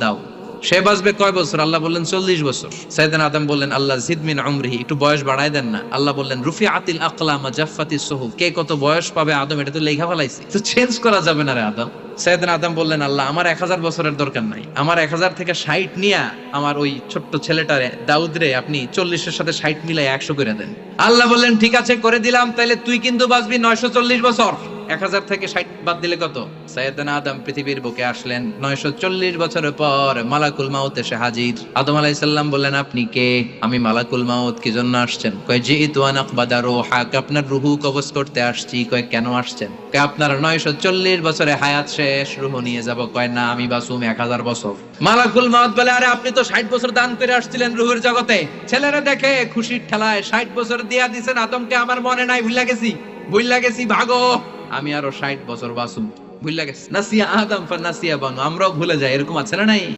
দাও। সে বাঁচবে কয় বছর? আল্লাহ বললেন 40 বছর। সাইয়েদনা আদম বললেন আল্লাহ জিদ মিন উমরিহি, একটু বয়স বাড়ায় দেন না। আল্লাহ বললেন রুফিআতিল আকলাম ওয়া জাফফাতিস সুহুফ, কে কত বয়স পাবে আদম এটা তো লেখা ফেলাইছি, তো চেঞ্জ করা যাবে না রে আদম। সাইয়েদনা আদম বললেন আল্লাহ আমার 1000 বছরের দরকার নাই, আমার 1000 থেকে 60 নিয়া আমার ওই ছোট্ট ছেলেটারে দাউদ রে আপনি 40 এর সাথে 60 মিলাই 100 করে দেন। আল্লাহ বললেন ঠিক আছে করে দিলাম, তাইলে তুই কিন্তু বাঁচবি 940 বছর। 1000 থেকে 60 বাদ দিলে কত? সাইয়েদনা আদম পৃথিবীর বুকে আসলেন 940 বছরের পর। মালাকুল মাউত এসে হাজির। আদম আলাইহিস সালাম বললেন আপনি কে? আমি মালাকুল মাউত। কি জন্য আসছেন? কয় জিইতু আন আকবাদা রূহাক, আপনার রূহু কবজ করতে আসছি। কয় কেন আসছেন? কয় আপনার 940 বছরে হায়াত শেষ, রূহ নিয়ে যাব। কয় না আমি বাঁচুম 1000 বছর। মালাকুল মাউত বলে আরে আপনি তো 60 বছর দান করে আসছিলেন রূহের জগতে, ছেলেরা দেখে খুশির ঠেলায় 60 বছর দিয়া দিবেন আদমকে, আমার মনে নাই, ভুইলা গেছি ভাগো, আমি আরো 60 বছর বাঁচুম। ভুইলা গেছি, নাসিয়া আদম ফানাসিয়া বানু, আমরাও ভুলে যাই, এরকম আছে না নাই?